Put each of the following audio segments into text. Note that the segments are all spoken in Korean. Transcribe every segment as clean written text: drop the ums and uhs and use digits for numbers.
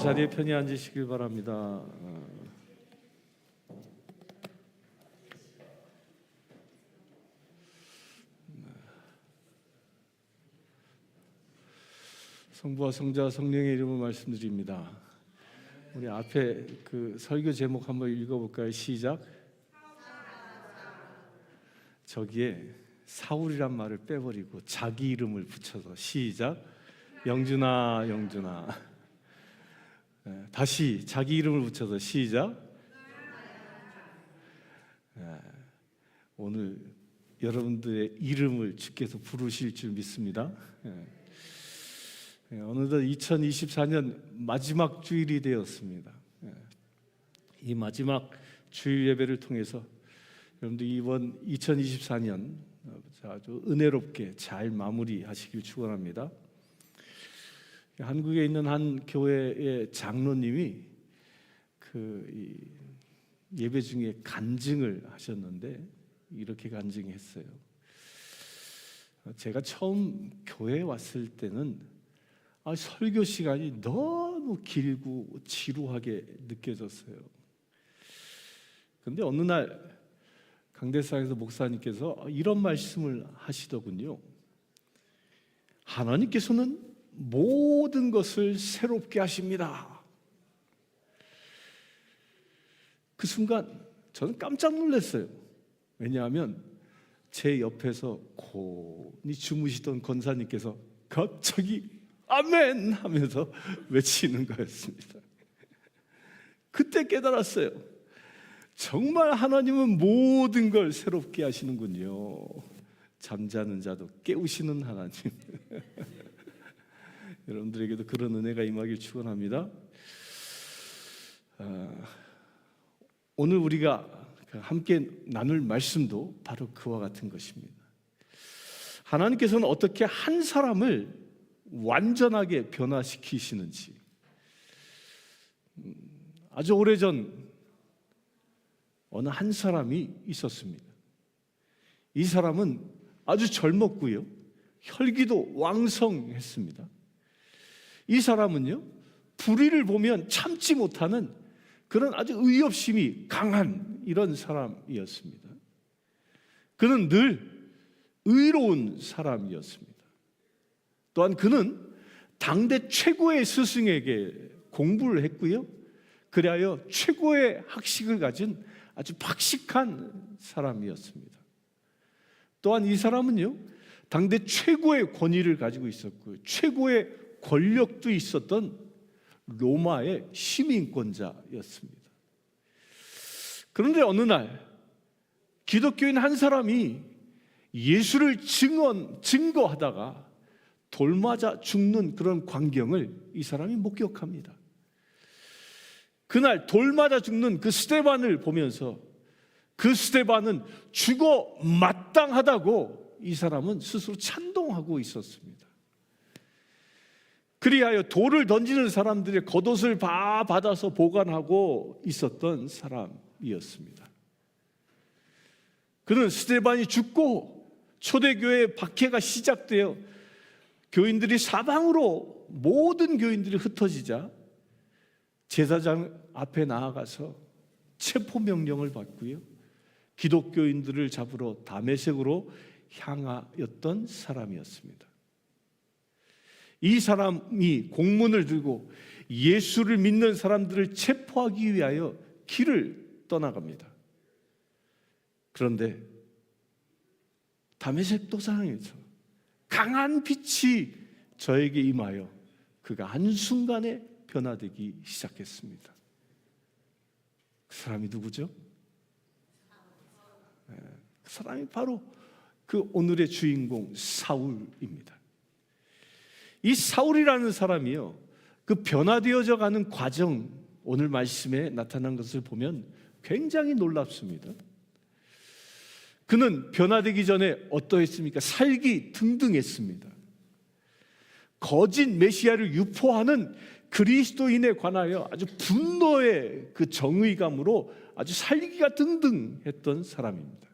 자리에 편히 앉으시길 바랍니다. 성부와 성자와 성령의 이름으로 말씀드립니다. 우리 앞에 그 설교 제목 한번 읽어볼까요? 시작. 저기에 사울이란 말을 빼버리고 자기 이름을 붙여서 시작. 영준아, 영준아. 다시 자기 이름을 붙여서 시작. 오늘 여러분들의 이름을 주께서 부르실 줄 믿습니다. 어느덧 2024년 마지막 주일이 되었습니다. 이 마지막 주일 예배를 통해서 여러분들 이번 2024년 아주 은혜롭게 잘 마무리하시길 축원합니다. 한국에 있는 한 교회의 장로님이 그 예배 중에 간증을 하셨는데 이렇게 간증했어요. 제가 처음 교회에 왔을 때는 설교 시간이 너무 길고 지루하게 느껴졌어요. 그런데 어느 날 강대상에서 목사님께서 이런 말씀을 하시더군요. 하나님께서는 모든 것을 새롭게 하십니다. 그 순간 저는 깜짝 놀랐어요. 왜냐하면 제 옆에서 고온히 주무시던 권사님께서 갑자기 아멘 하면서 외치는 거였습니다. 그때 깨달았어요. 정말 하나님은 모든 걸 새롭게 하시는군요. 잠자는 자도 깨우시는 하나님. 여러분들에게도 그런 은혜가 임하길 축원합니다. 오늘 우리가 함께 나눌 말씀도 바로 그와 같은 것입니다. 하나님께서는 어떻게 한 사람을 완전하게 변화시키시는지. 아주 오래전 어느 한 사람이 있었습니다. 이 사람은 아주 젊었고요, 혈기도 왕성했습니다. 이 사람은요, 불의를 보면 참지 못하는 그런 아주 의협심이 강한 이런 사람이었습니다. 그는 늘 의로운 사람이었습니다. 또한 그는 당대 최고의 스승에게 공부를 했고요, 그리하여 최고의 학식을 가진 아주 박식한 사람이었습니다. 또한 이 사람은요, 당대 최고의 권위를 가지고 있었고 최고의 권력도 있었던 로마의 시민권자였습니다. 그런데 어느 날 기독교인 한 사람이 예수를 증거하다가 돌 맞아 죽는 그런 광경을 이 사람이 목격합니다. 그날 돌 맞아 죽는 그 스데반을 보면서 그 스데반은 죽어 마땅하다고 이 사람은 스스로 찬동하고 있었습니다. 그리하여 돌을 던지는 사람들의 겉옷을 다 받아서 보관하고 있었던 사람이었습니다. 그는 스데반이 죽고 초대교회의 박해가 시작되어 교인들이 사방으로 모든 교인들이 흩어지자 제사장 앞에 나아가서 체포명령을 받고요, 기독교인들을 잡으러 다메섹으로 향하였던 사람이었습니다. 이 사람이 공문을 들고 예수를 믿는 사람들을 체포하기 위하여 길을 떠나갑니다. 그런데 다메섹 도상에서 강한 빛이 저에게 임하여 그가 한순간에 변화되기 시작했습니다. 그 사람이 누구죠? 그 사람이 바로 그 오늘의 주인공 사울입니다. 이 사울이라는 사람이요, 그 변화되어져 가는 과정, 오늘 말씀에 나타난 것을 보면 굉장히 놀랍습니다. 그는 변화되기 전에 어떠했습니까? 살기 등등했습니다. 거짓 메시아를 유포하는 그리스도인에 관하여 아주 분노의 그 정의감으로 아주 살기가 등등했던 사람입니다.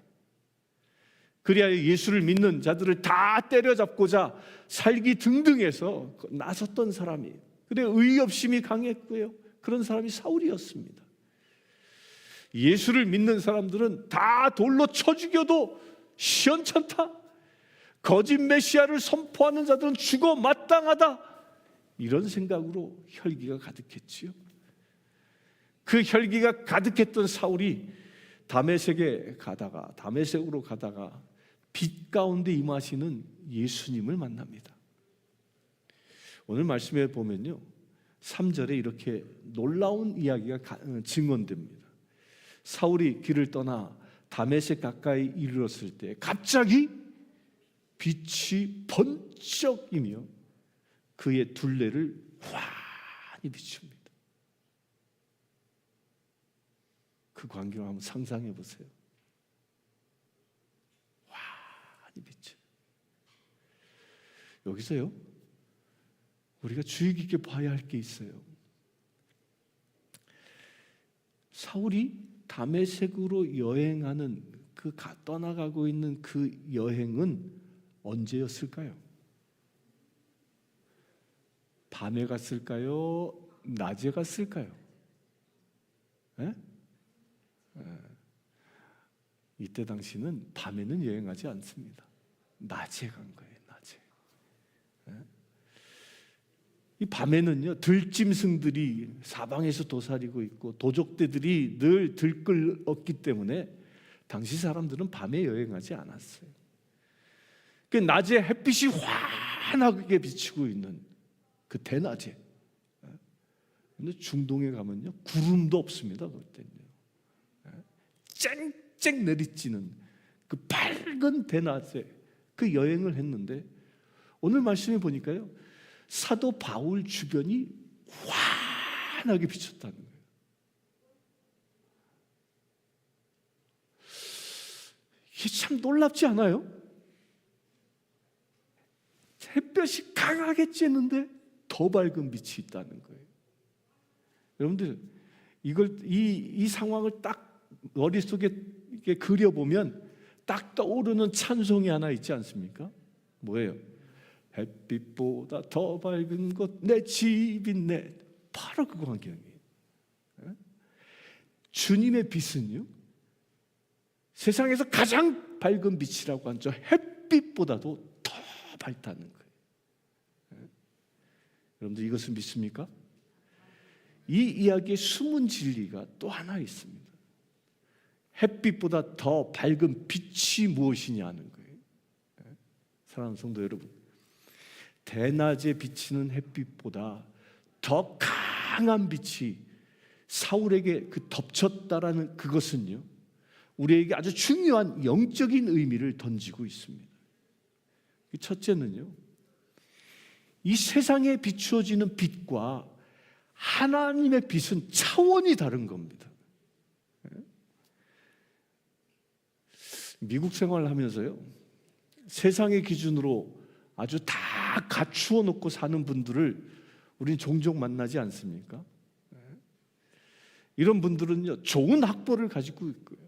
그리하여 예수를 믿는 자들을 다 때려잡고자 살기 등등해서 나섰던 사람이에요. 근데 의협심이 강했고요. 그런 사람이 사울이었습니다. 예수를 믿는 사람들은 다 돌로 쳐 죽여도 시원찮다. 거짓 메시아를 선포하는 자들은 죽어 마땅하다. 이런 생각으로 혈기가 가득했지요. 그 혈기가 가득했던 사울이 다메섹으로 가다가 빛 가운데 임하시는 예수님을 만납니다. 오늘 말씀에 보면요, 3절에 이렇게 놀라운 이야기가 증언됩니다. 사울이 길을 떠나 다메섹 가까이 이르렀을 때 갑자기 빛이 번쩍이며 그의 둘레를 환히 비춥니다. 그 광경을 한번 상상해 보세요. 환히 비춰. 여기서요, 우리가 주의 깊게 봐야 할 게 있어요. 사울이 다메섹으로 여행하는 떠나가고 있는 그 여행은 언제였을까요? 밤에 갔을까요? 낮에 갔을까요? 에? 이때 당시는 밤에는 여행하지 않습니다. 낮에 간 거예요. 낮에. 이 밤에는요, 들짐승들이 사방에서 도사리고 있고 도적대들이 늘 들끓었기 때문에 당시 사람들은 밤에 여행하지 않았어요. 그 낮에 햇빛이 환하게 비치고 있는 그 대낮에. 근데 중동에 가면요, 구름도 없습니다. 그때는요. 쨍쨍 내리쬐는 그 밝은 대낮에 그 여행을 했는데, 오늘 말씀해 보니까요, 사도 바울 주변이 환하게 비쳤다는 거예요. 이게 참 놀랍지 않아요? 햇볕이 강하게 쬐는데 더 밝은 빛이 있다는 거예요. 여러분들, 이 상황을 딱 머릿속에 이렇게 그려보면 딱 떠오르는 찬송이 하나 있지 않습니까? 뭐예요? 햇빛보다 더 밝은 곳 내 집이네. 바로 그 광경이에요. 주님의 빛은요, 세상에서 가장 밝은 빛이라고 하죠. 햇빛보다도 더 밝다는 거예요. 여러분들, 이것을 믿습니까? 이 이야기의 숨은 진리가 또 하나 있습니다. 햇빛보다 더 밝은 빛이 무엇이냐는 거예요. 사랑하는 성도 여러분, 대낮에 비치는 햇빛보다 더 강한 빛이 사울에게 덮쳤다라는 그것은요, 우리에게 아주 중요한 영적인 의미를 던지고 있습니다. 첫째는요, 이 세상에 비추어지는 빛과 하나님의 빛은 차원이 다른 겁니다. 미국 생활을 하면서요, 세상의 기준으로 아주 다 갖추어 놓고 사는 분들을 우리는 종종 만나지 않습니까? 이런 분들은요, 좋은 학벌을 가지고 있고요,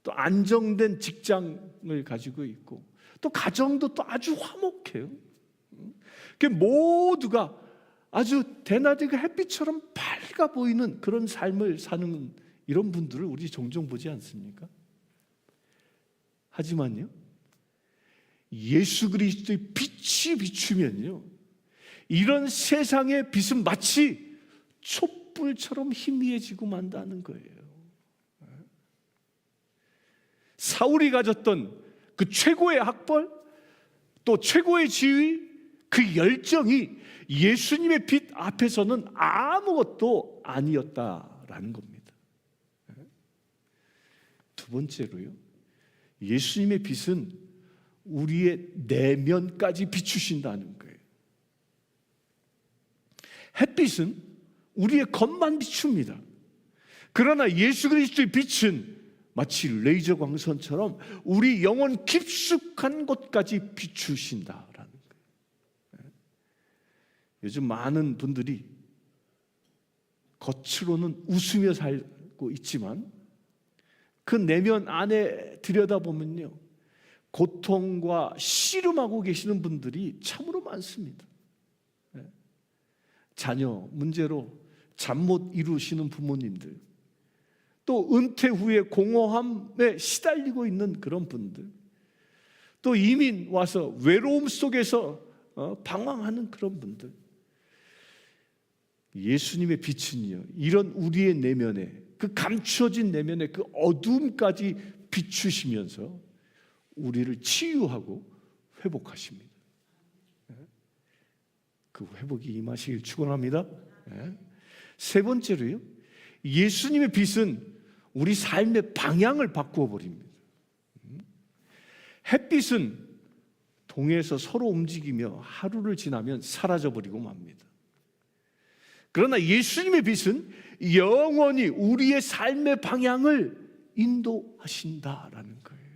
또 안정된 직장을 가지고 있고, 또 가정도 또 아주 화목해요. 그 모두가 아주 대낮의 그 햇빛처럼 밝아 보이는 그런 삶을 사는 이런 분들을 우리 종종 보지 않습니까? 하지만요, 예수 그리스도의 빛이 비추면요, 이런 세상의 빛은 마치 촛불처럼 희미해지고 만다는 거예요. 사울이 가졌던 그 최고의 학벌, 또 최고의 지위, 그 열정이 예수님의 빛 앞에서는 아무것도 아니었다라는 겁니다. 두 번째로요, 예수님의 빛은 우리의 내면까지 비추신다는 거예요. 햇빛은 우리의 겉만 비춥니다. 그러나 예수 그리스도의 빛은 마치 레이저 광선처럼 우리 영혼 깊숙한 곳까지 비추신다라는 거예요. 요즘 많은 분들이 겉으로는 웃으며 살고 있지만 그 내면 안에 들여다보면요, 고통과 씨름하고 계시는 분들이 참으로 많습니다. 자녀 문제로 잠 못 이루시는 부모님들, 또 은퇴 후에 공허함에 시달리고 있는 그런 분들, 또 이민 와서 외로움 속에서 방황하는 그런 분들, 예수님의 빛은요, 이런 우리의 내면에, 그 감추어진 내면의 그 어둠까지 비추시면서 우리를 치유하고 회복하십니다. 그 회복이 임하시길 축원합니다. 세 번째로요, 예수님의 빛은 우리 삶의 방향을 바꾸어 버립니다. 햇빛은 동해에서 서로 움직이며 하루를 지나면 사라져 버리고 맙니다. 그러나 예수님의 빛은 영원히 우리의 삶의 방향을 인도하신다라는 거예요.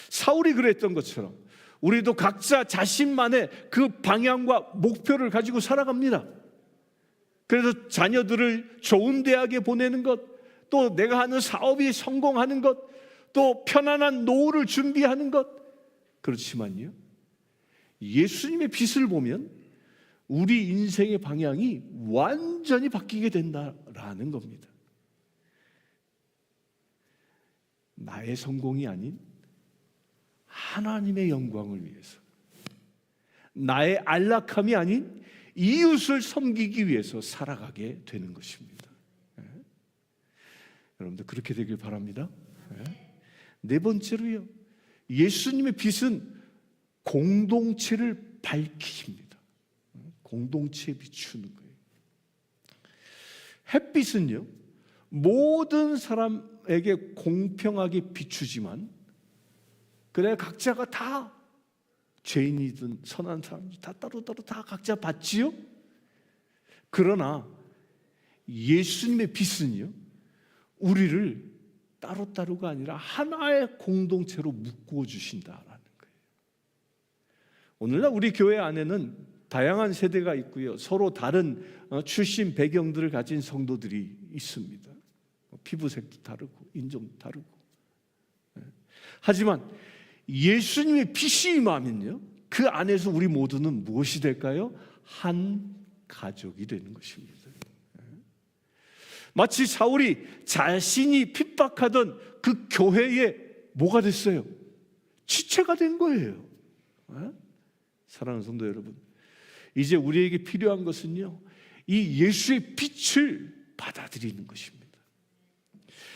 사울이 그랬던 것처럼 우리도 각자 자신만의 그 방향과 목표를 가지고 살아갑니다. 그래서 자녀들을 좋은 대학에 보내는 것, 또 내가 하는 사업이 성공하는 것, 또 편안한 노후를 준비하는 것. 그렇지만요, 예수님의 빛을 보면 우리 인생의 방향이 완전히 바뀌게 된다라는 겁니다. 나의 성공이 아닌 하나님의 영광을 위해서, 나의 안락함이 아닌 이웃을 섬기기 위해서 살아가게 되는 것입니다. 여러분들 그렇게 되길 바랍니다. 네 번째로요, 예수님의 빛은 공동체를 밝히십니다. 공동체에 비추는 거예요. 햇빛은요, 모든 사람에게 공평하게 비추지만, 그래 각자가 다 죄인이든 선한 사람들 다 따로따로 다 각자 받지요. 그러나 예수님의 빛은요, 우리를 따로따로가 아니라 하나의 공동체로 묶어 주신다라는 거예요. 오늘날 우리 교회 안에는 다양한 세대가 있고요, 서로 다른 출신 배경들을 가진 성도들이 있습니다. 피부색도 다르고 인종도 다르고. 하지만 예수님의 빛이 임하면요, 그 안에서 우리 모두는 무엇이 될까요? 한 가족이 되는 것입니다. 마치 사울이 자신이 핍박하던 그 교회에 뭐가 됐어요? 지체가 된 거예요. 사랑하는 성도 여러분, 이제 우리에게 필요한 것은요, 이 예수의 빛을 받아들이는 것입니다.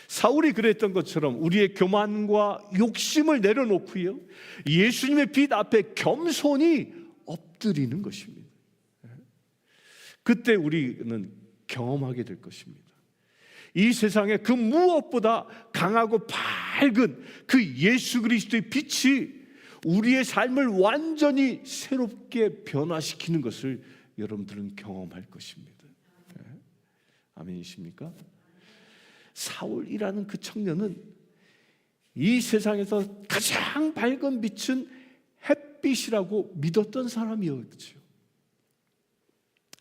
사울이 그랬던 것처럼 우리의 교만과 욕심을 내려놓고요, 예수님의 빛 앞에 겸손히 엎드리는 것입니다. 그때 우리는 경험하게 될 것입니다. 이 세상에 그 무엇보다 강하고 밝은 그 예수 그리스도의 빛이 우리의 삶을 완전히 새롭게 변화시키는 것을 여러분들은 경험할 것입니다. 아멘이십니까? 사울이라는 그 청년은 이 세상에서 가장 밝은 빛은 햇빛이라고 믿었던 사람이었죠.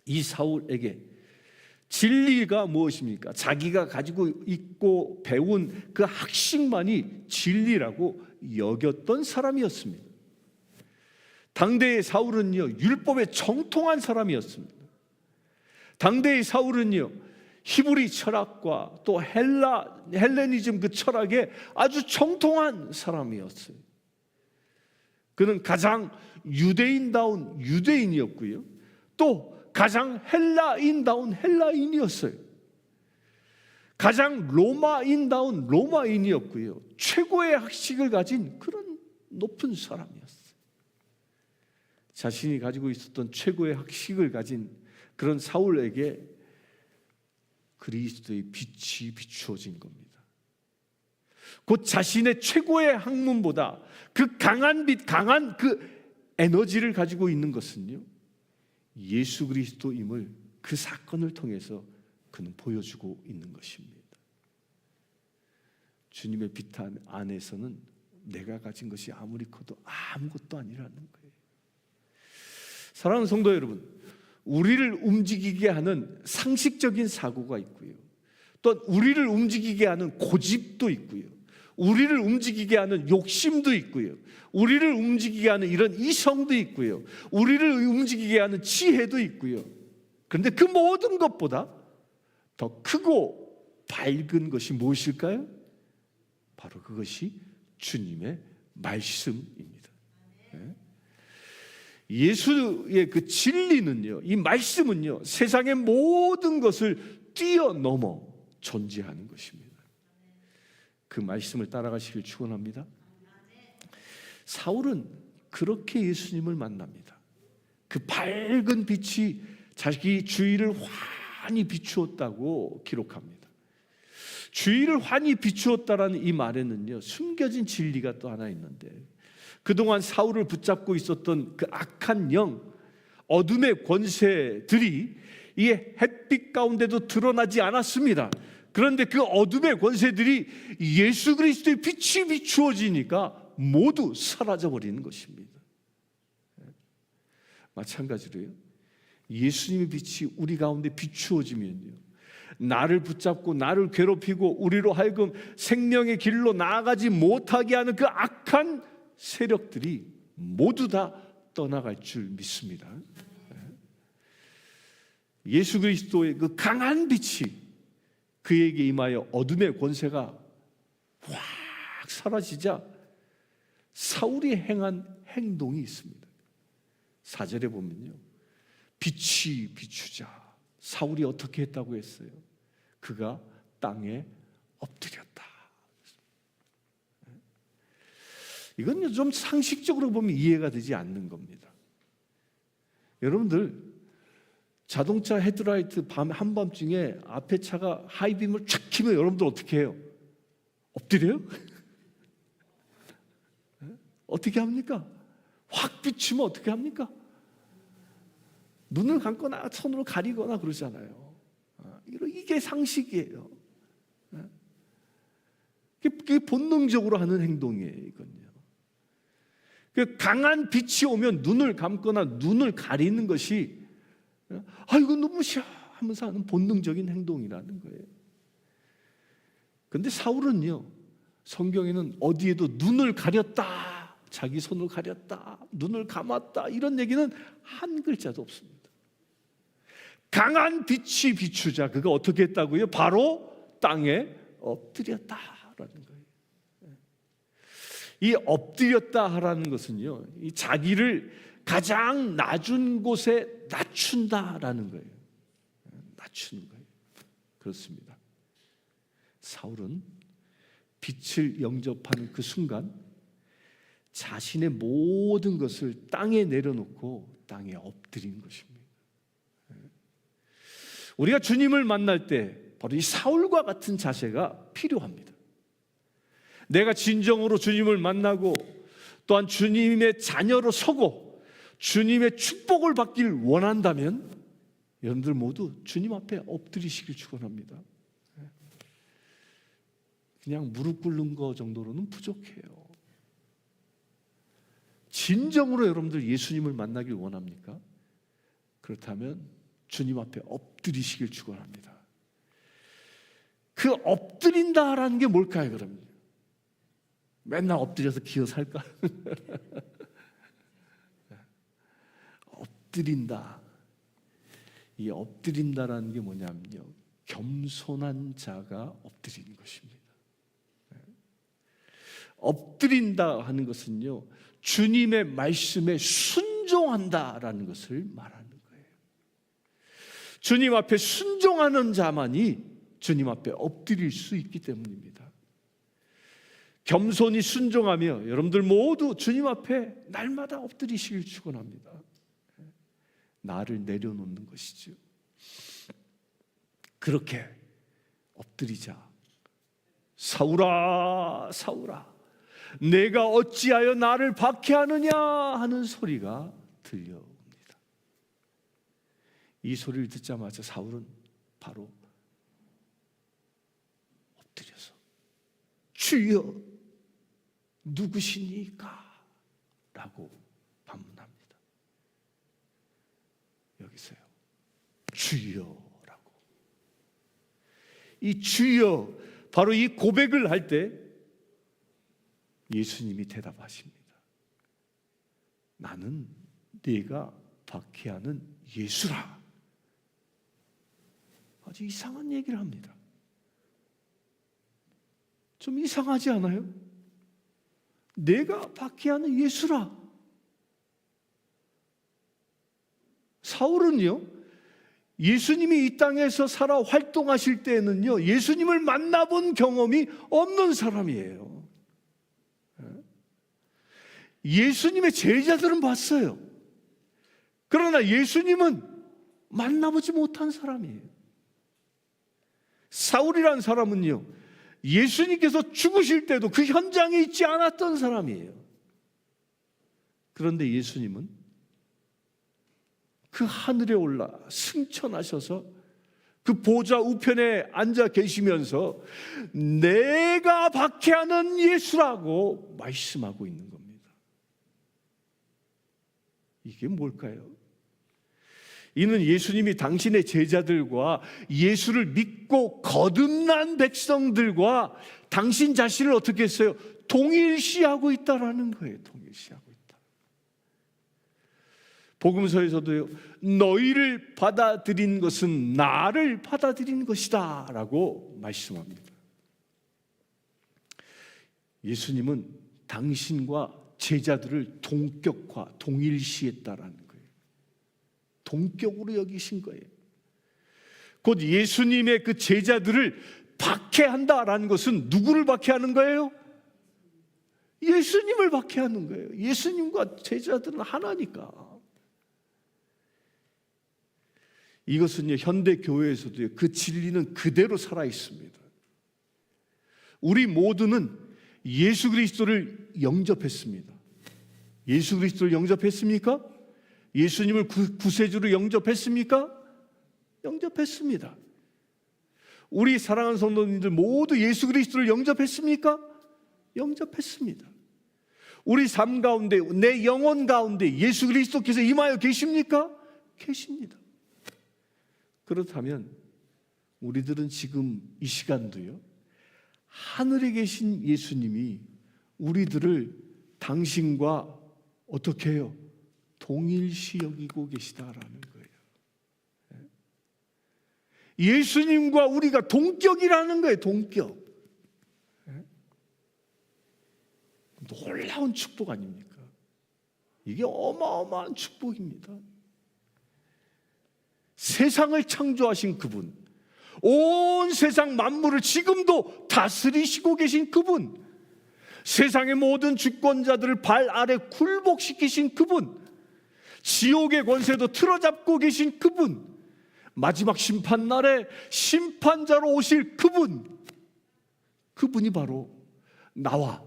이 사울에게 진리가 무엇입니까? 자기가 가지고 있고 배운 그 학식만이 진리라고 여겼던 사람이었습니다. 당대의 사울은요, 율법에 정통한 사람이었습니다. 당대의 사울은요, 히브리 철학과 또 헬레니즘 그 철학에 아주 정통한 사람이었어요. 그는 가장 유대인다운 유대인이었고요, 또 가장 헬라인다운 헬라인이었어요. 가장 로마인다운 로마인이었고요, 최고의 학식을 가진 그런 높은 사람이었어요. 자신이 가지고 있었던 최고의 학식을 가진 그런 사울에게 그리스도의 빛이 비추어진 겁니다. 곧 자신의 최고의 학문보다 그 강한 빛, 강한 그 에너지를 가지고 있는 것은요, 예수 그리스도임을 그 사건을 통해서 그는 보여주고 있는 것입니다. 주님의 빛 안에서는 내가 가진 것이 아무리 커도 아무것도 아니라는 거예요. 사랑하는 성도 여러분, 우리를 움직이게 하는 상식적인 사고가 있고요, 또 우리를 움직이게 하는 고집도 있고요, 우리를 움직이게 하는 욕심도 있고요. 우리를 움직이게 하는 이런 이성도 있고요. 우리를 움직이게 하는 지혜도 있고요. 그런데 그 모든 것보다 더 크고 밝은 것이 무엇일까요? 바로 그것이 주님의 말씀입니다. 예수의 그 진리는요, 이 말씀은요, 세상의 모든 것을 뛰어넘어 존재하는 것입니다. 그 말씀을 따라가시길 축원합니다. 사울은 그렇게 예수님을 만납니다. 그 밝은 빛이 자기 주위를 환히 비추었다고 기록합니다. 주위를 환히 비추었다라는 이 말에는요, 숨겨진 진리가 또 하나 있는데, 그동안 사울을 붙잡고 있었던 그 악한 영, 어둠의 권세들이 이 햇빛 가운데도 드러나지 않았습니다. 그런데 그 어둠의 권세들이 예수 그리스도의 빛이 비추어지니까 모두 사라져 버리는 것입니다. 마찬가지로요, 예수님의 빛이 우리 가운데 비추어지면요, 나를 붙잡고 나를 괴롭히고 우리로 하여금 생명의 길로 나아가지 못하게 하는 그 악한 세력들이 모두 다 떠나갈 줄 믿습니다. 예수 그리스도의 그 강한 빛이 그에게 임하여 어둠의 권세가 확 사라지자 사울이 행한 행동이 있습니다. 4절에 보면요, 빛이 비추자 사울이 어떻게 했다고 했어요? 그가 땅에 엎드렸다. 이건 좀 상식적으로 보면 이해가 되지 않는 겁니다. 여러분들 자동차 헤드라이트 한밤중에 앞에 차가 하이빔을 촥 켜면 여러분들 어떻게 해요? 엎드려요? 어떻게 합니까? 확 비추면 어떻게 합니까? 눈을 감거나 손으로 가리거나 그러잖아요. 이게 상식이에요. 그게 본능적으로 하는 행동이에요. 이건요. 그 강한 빛이 오면 눈을 감거나 눈을 가리는 것이 아이고 눈부셔 하면서 하는 본능적인 행동이라는 거예요. 그런데 사울은요, 성경에는 어디에도 눈을 가렸다, 자기 손을 가렸다, 눈을 감았다 이런 얘기는 한 글자도 없습니다. 강한 빛이 비추자 그가 어떻게 했다고요? 바로 땅에 엎드렸다라는 거예요. 이 엎드렸다라는 것은요, 이 자기를 가장 낮은 곳에 낮춘다라는 거예요. 낮추는 거예요. 그렇습니다. 사울은 빛을 영접하는 그 순간 자신의 모든 것을 땅에 내려놓고 땅에 엎드린 것입니다. 우리가 주님을 만날 때 바로 이 사울과 같은 자세가 필요합니다. 내가 진정으로 주님을 만나고 또한 주님의 자녀로 서고 주님의 축복을 받길 원한다면 여러분들 모두 주님 앞에 엎드리시길 축원합니다. 그냥 무릎 꿇는 거 정도로는 부족해요. 진정으로 여러분들 예수님을 만나길 원합니까? 그렇다면 주님 앞에 엎드리시길 축원합니다. 그 엎드린다라는 게 뭘까요, 그러면? 맨날 엎드려서 기어 살까? 엎드린다. 이 엎드린다라는 게 뭐냐면요, 겸손한 자가 엎드리는 것입니다. 엎드린다 하는 것은요, 주님의 말씀에 순종한다라는 것을 말하는 거예요. 주님 앞에 순종하는 자만이 주님 앞에 엎드릴 수 있기 때문입니다. 겸손히 순종하며 여러분들 모두 주님 앞에 날마다 엎드리시길 축원합니다. 나를 내려놓는 것이죠. 그렇게 엎드리자. 사울아, 사울아, 내가 어찌하여 나를 박해하느냐 하는 소리가 들려옵니다. 이 소리를 듣자마자 사울은 바로 엎드려서 주여 누구시니까? 라고 반문합니다. 여기서요, 주여라고. 이 주여, 바로 이 고백을 할 때 예수님이 대답하십니다. 나는 네가 박해하는 예수라. 아주 이상한 얘기를 합니다. 좀 이상하지 않아요? 내가 박해하는 예수라. 사울은요, 예수님이 이 땅에서 살아 활동하실 때에는요, 예수님을 만나본 경험이 없는 사람이에요. 예수님의 제자들은 봤어요. 그러나 예수님은 만나보지 못한 사람이에요. 사울이라는 사람은요, 예수님께서 죽으실 때도 그 현장에 있지 않았던 사람이에요. 그런데 예수님은 그 하늘에 올라 승천하셔서 그 보좌 우편에 앉아 계시면서 내가 박해하는 예수라고 말씀하고 있는 겁니다. 이게 뭘까요? 이는 예수님이 당신의 제자들과 예수를 믿고 거듭난 백성들과 당신 자신을 어떻게 했어요? 동일시하고 있다라는 거예요. 동일시하고 있다. 복음서에서도요, 너희를 받아들인 것은 나를 받아들인 것이다 라고 말씀합니다. 예수님은 당신과 제자들을 동격화, 동일시했다라는 거예요. 동격으로 여기신 거예요. 곧 예수님의 그 제자들을 박해한다라는 것은 누구를 박해하는 거예요? 예수님을 박해하는 거예요. 예수님과 제자들은 하나니까. 이것은요, 현대 교회에서도요, 그 진리는 그대로 살아 있습니다. 우리 모두는 예수 그리스도를 영접했습니다. 예수 그리스도를 영접했습니까? 예수님을 구세주로 영접했습니까? 영접했습니다. 우리 사랑하는 성도님들 모두 예수 그리스도를 영접했습니까? 영접했습니다. 우리 삶 가운데, 내 영혼 가운데 예수 그리스도께서 임하여 계십니까? 계십니다. 그렇다면 우리들은 지금 이 시간도요, 하늘에 계신 예수님이 우리들을 당신과 어떻게 해요? 동일시 여기고 계시다라는 거예요. 예수님과 우리가 동격이라는 거예요. 동격. 놀라운 축복 아닙니까? 이게 어마어마한 축복입니다. 세상을 창조하신 그분, 온 세상 만물을 지금도 다스리시고 계신 그분, 세상의 모든 주권자들을 발 아래 굴복시키신 그분, 지옥의 권세도 틀어잡고 계신 그분, 마지막 심판날에 심판자로 오실 그분, 그분이 바로 나와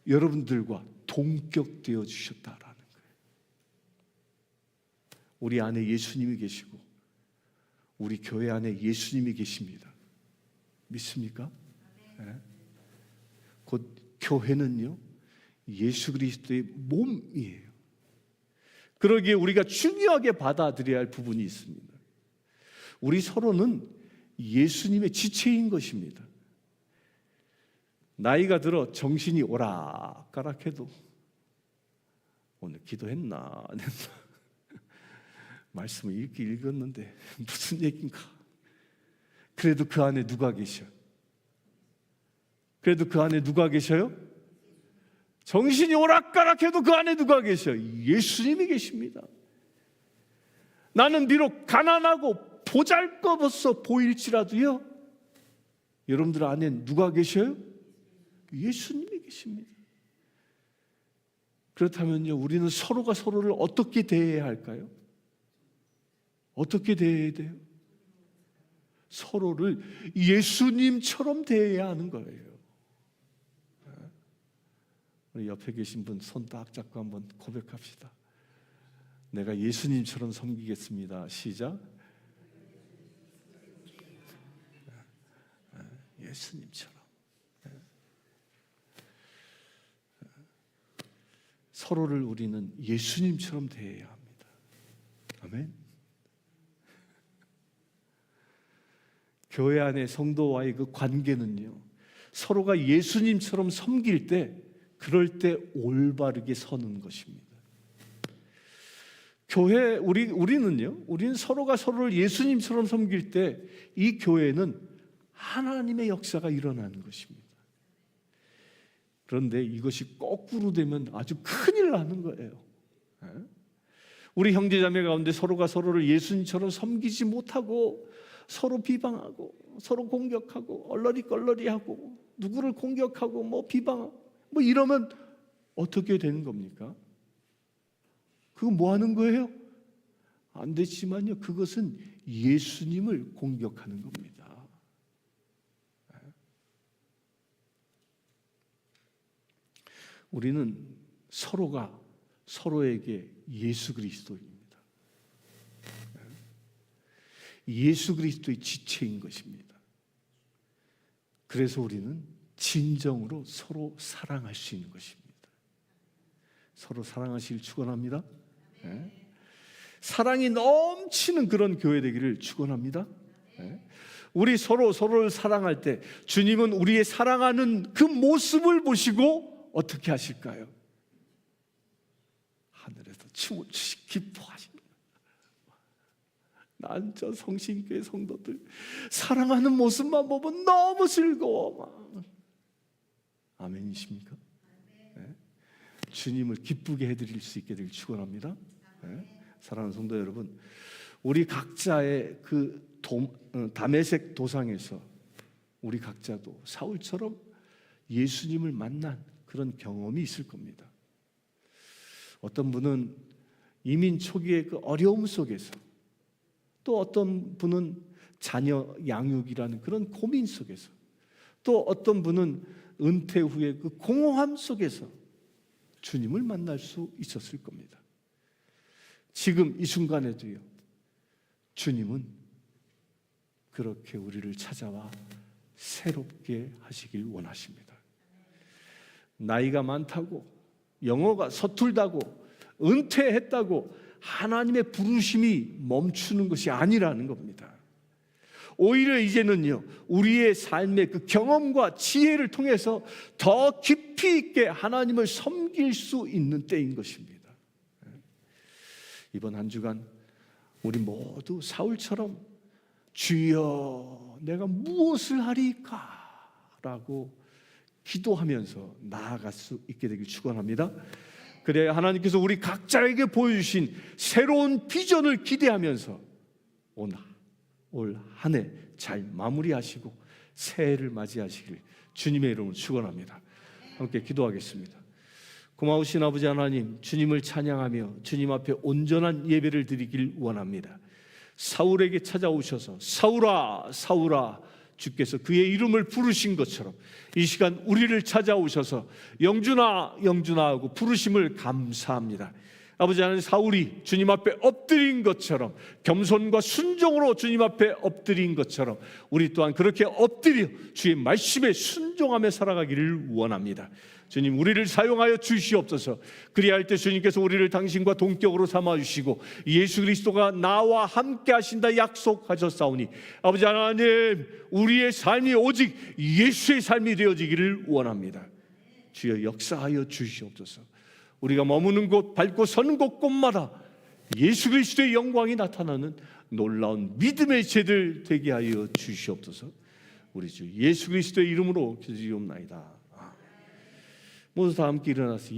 여러분들과 동격되어 주셨다라는 거예요. 우리 안에 예수님이 계시고 우리 교회 안에 예수님이 계십니다. 믿습니까? 네. 곧 교회는요, 예수 그리스도의 몸이에요. 그러기에 우리가 중요하게 받아들여야 할 부분이 있습니다. 우리 서로는 예수님의 지체인 것입니다. 나이가 들어 정신이 오락가락해도 오늘 기도했나 안 했나, 말씀을 읽었는데 무슨 얘기인가, 그래도 그 안에 누가 계셔? 그래도 그 안에 누가 계셔요? 정신이 오락가락해도 그 안에 누가 계셔요? 예수님이 계십니다. 나는 비록 가난하고 보잘것없어 보일지라도요, 여러분들 안에 누가 계셔요? 예수님이 계십니다. 그렇다면요, 우리는 서로가 서로를 어떻게 대해야 할까요? 어떻게 대해야 돼요? 서로를 예수님처럼 대해야 하는 거예요. 우리 옆에 계신 분 손 딱 잡고 한번 고백합시다. 내가 예수님처럼 섬기겠습니다. 시작. 예수님처럼. 서로를 우리는 예수님처럼 대해야 합니다. 아멘. 교회 안의 성도와의 그 관계는요, 서로가 예수님처럼 섬길 때 그럴 때 올바르게 서는 것입니다. 교회 우리는 서로가 서로를 예수님처럼 섬길 때 이 교회는 하나님의 역사가 일어나는 것입니다. 그런데 이것이 거꾸로 되면 아주 큰일 나는 거예요. 우리 형제자매 가운데 서로가 서로를 예수님처럼 섬기지 못하고 서로 비방하고 서로 공격하고 얼러리껄러리하고 누구를 공격하고 비방하고 이러면 어떻게 되는 겁니까? 그거 뭐 하는 거예요? 안 되지만요, 그것은 예수님을 공격하는 겁니다. 우리는 서로가 서로에게 예수 그리스도입니다. 예수 그리스도의 지체인 것입니다. 그래서 우리는 진정으로 서로 사랑할 수 있는 것입니다. 서로 사랑하시길 축원합니다. 사랑이 넘치는 그런 교회 되기를 축원합니다. 우리 서로를 사랑할 때 주님은 우리의 사랑하는 그 모습을 보시고 어떻게 하실까요? 하늘에서 춤을 추시 기뻐하십니다. 난 저 성신교회 성도들 사랑하는 모습만 보면 너무 즐거워. 아멘이십니까? 주님을 기쁘게 해드릴 수 있게 되길 축원합니다. 사랑하는 성도 여러분, 우리 각자의 그 다메섹 도상에서 우리 각자도 사울처럼 예수님을 만난 그런 경험이 있을 겁니다. 어떤 분은 이민 초기의 그 어려움 속에서, 또 어떤 분은 자녀 양육이라는 그런 고민 속에서, 또 어떤 분은 은퇴 후에 그 공허함 속에서 주님을 만날 수 있었을 겁니다. 지금 이 순간에도요, 주님은 그렇게 우리를 찾아와 새롭게 하시길 원하십니다. 나이가 많다고, 영어가 서툴다고, 은퇴했다고 하나님의 부르심이 멈추는 것이 아니라는 겁니다. 오히려 이제는요, 우리의 삶의 그 경험과 지혜를 통해서 더 깊이 있게 하나님을 섬길 수 있는 때인 것입니다. 이번 한 주간 우리 모두 사울처럼 주여 내가 무엇을 하리까? 라고 기도하면서 나아갈 수 있게 되길 축원합니다. 그래야 하나님께서 우리 각자에게 보여주신 새로운 비전을 기대하면서 올 한 해 잘 마무리하시고 새해를 맞이하시길 주님의 이름으로 축원합니다. 함께 기도하겠습니다. 고마우신 아버지 하나님, 주님을 찬양하며 주님 앞에 온전한 예배를 드리길 원합니다. 사울에게 찾아오셔서 사울아 사울아 주께서 그의 이름을 부르신 것처럼 이 시간 우리를 찾아오셔서 영준아 영준아 하고 부르심을 감사합니다. 아버지 하나님, 사울이 주님 앞에 엎드린 것처럼 겸손과 순종으로 주님 앞에 엎드린 것처럼 우리 또한 그렇게 엎드려 주의 말씀에 순종하며 살아가기를 원합니다. 주님, 우리를 사용하여 주시옵소서. 그리할 때 주님께서 우리를 당신과 동격으로 삼아주시고 예수 그리스도가 나와 함께 하신다 약속하셨사오니 아버지 하나님, 우리의 삶이 오직 예수의 삶이 되어지기를 원합니다. 주여 역사하여 주시옵소서. 우리가 머무는 곳, 밟고 서는 곳곳마다 예수 그리스도의 영광이 나타나는 놀라운 믿음의 제들 되게 하여 주시옵소서. 우리 주 예수 그리스도의 이름으로 기도드리옵나이다. 모두 다 함께 일어나서